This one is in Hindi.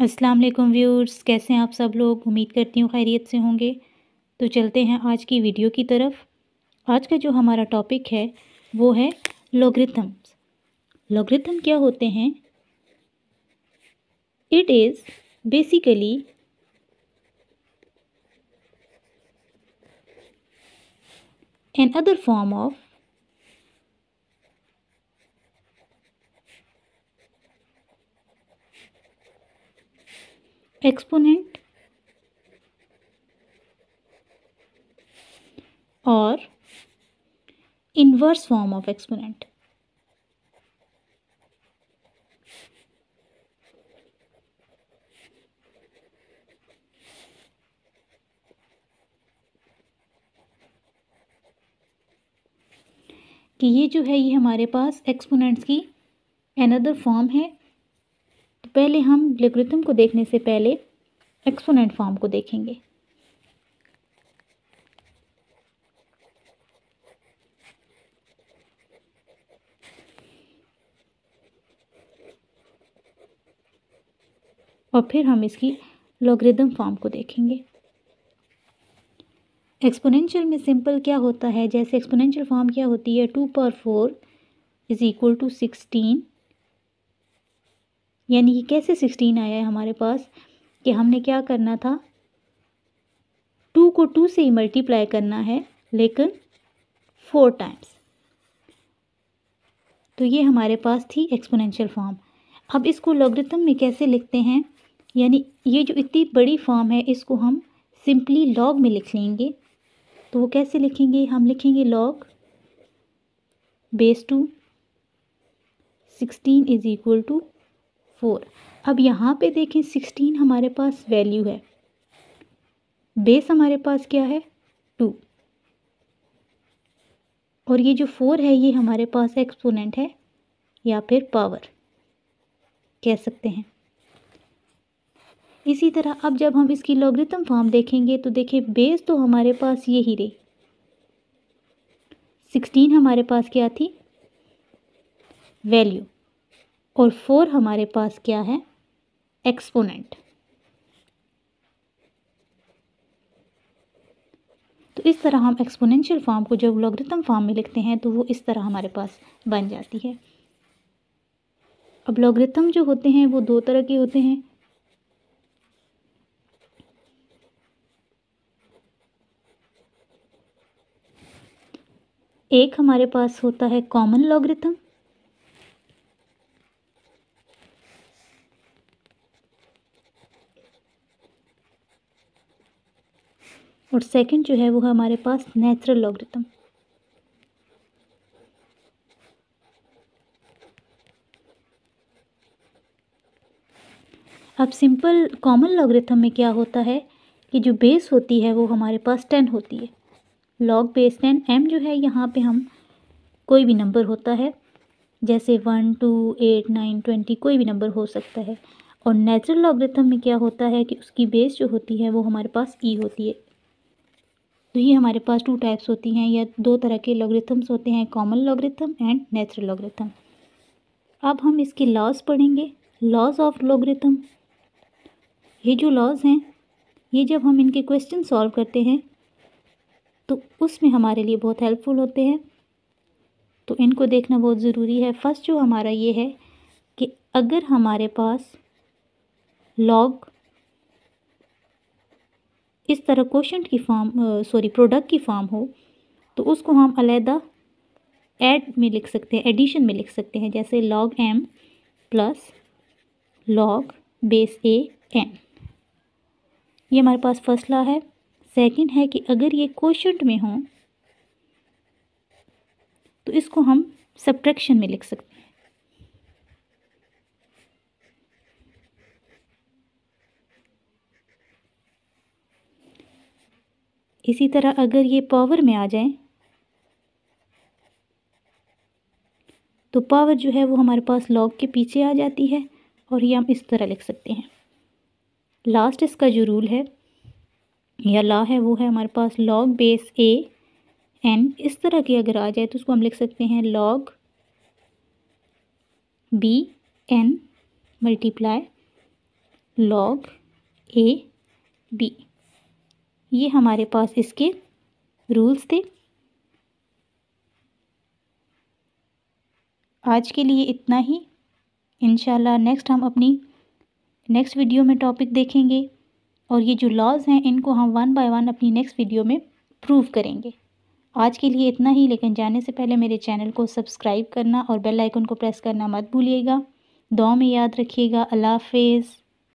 अस्सलाम वालेकुम व्यूअर्स, कैसे हैं आप सब लोग। उम्मीद करती हूँ खैरियत से होंगे। तो चलते हैं आज की वीडियो की तरफ। आज का जो हमारा टॉपिक है वो है लॉगरिथम्स। लॉगरिथम क्या होते हैं? It is basically an other form of exponent और इन्वर्स फॉर्म ऑफ एक्सपोनेंट। कि ये जो है ये हमारे पास एक्सपोनेंट्स की अनदर फॉर्म है। तो पहले हम लॉगरिथम को देखने से पहले एक्सपोनेंट फॉर्म को देखेंगे। और फिर हम इसकी लॉगरिथम फॉर्म को देखेंगे। एक्सपोनेंशियल में सिंपल क्या होता है, जैसे एक्सपोनेंशियल फॉर्म क्या होती है, 2 पावर 4 इज इक्वल टू 16। यानी कि कैसे 16 आया है हमारे पास, कि हमने क्या करना था, 2 को 2 से ही मल्टीप्लाई करना है लेकिन 4 टाइम्स। तो ये हमारे पास थी एक्सपोनेंशियल फॉर्म। अब इसको लॉगरिथम में कैसे लिखते हैं, यानी ये जो इतनी बड़ी फॉर्म है इसको हम सिंपली लॉग में लिख लेंगे। तो वो कैसे लिखेंगे, हम लिखेंगे log base 2 16 is equal to 4। अब यहाँ पे देखें 16 हमारे पास वैल्यू है, बेस हमारे पास क्या है 2, और ये जो 4 है ये हमारे पास एक्सपोनेंट है या फिर पावर कह सकते हैं। इसी तरह अब जब हम इसकी लॉगरिथम फॉर्म देखेंगे तो देखिए बेस तो हमारे पास ये ही रही, 16 हमारे पास क्या थी वैल्यू, और 4 हमारे पास क्या है एक्सपोनेंट। तो इस तरह हम एक्सपोनेंशियल फॉर्म को जब लॉगरिथम फॉर्म में लिखते हैं तो वो इस तरह हमारे पास बन जाती है। अब लॉगरिथम जो होते हैं वो दो तरह के होते हैं। एक हमारे पास होता है कॉमन लॉगरिथम, और सेकंड जो है वो है हमारे पास नेचुरल लॉगरिथम। अब सिंपल कॉमन लॉगरिथम में क्या होता है कि जो बेस होती है वो हमारे पास 10 होती है, लॉग बेस 10। m जो है यहाँ पे हम कोई भी नंबर होता है, जैसे 1 2 8 9 20 कोई भी नंबर हो सकता है। और नेचुरल लॉगरिथम में क्या होता है कि उसकी बेस जो होती है वो हमारे पास e होती है। तो ये हमारे पास 2 टाइप्स होती हैं, या 2 तरह के लॉगरिथम्स होते हैं, common logarithm and natural logarithm. अब हम इसके लॉज पढ़ेंगे, लॉज ऑफ लॉगरिथम। ये जो लॉज हैं ये जब हम इनके क्वेश्चन सॉल्व करते हैं तो उसमें हमारे लिए बहुत हेल्पफुल होते हैं, तो इनको देखना बहुत ज़रूरी है। फर्स्ट जो हमारा ये है कि अगर हमारे पास लॉग इस तरह क्वोशंट की फॉर्म प्रोडक्ट की फॉर्म हो तो उसको हम अलहदा ऐड में लिख सकते हैं, एडिशन में लिख सकते हैं, जैसे log m plus log base a n। ये हमारे पास फर्स्ट लॉ है। सेकंड है कि अगर ये क्वोशंट में हो तो इसको हम सब्ट्रैक्शन में लिख सकते हैं। इसी तरह अगर ये पावर में आ जाए तो पावर जो है वो हमारे पास लॉग के पीछे आ जाती है, और ये हम इस तरह लिख सकते हैं। लास्ट इसका जो रूल है या लॉ है वो है हमारे पास लॉग बेस a n। इस तरह की अगर आ जाए तो उसको हम लिख सकते हैं log b n multiply log a b। ये हमारे पास इसके रूल्स थे। आज के लिए इतना ही। इंशाल्लाह नेक्स्ट हम अपनी नेक्स्ट वीडियो में टॉपिक देखेंगे और ये जो लॉज हैं इनको हम 1 बाय 1 अपनी नेक्स्ट वीडियो में प्रूव करेंगे। आज के लिए इतना ही, लेकिन जाने से पहले मेरे चैनल को सब्सक्राइब करना और बेल आइकन को प्रेस करना मत भूलिएगा। दुआ में याद रखिएगा। अल्लाह हाफिज़।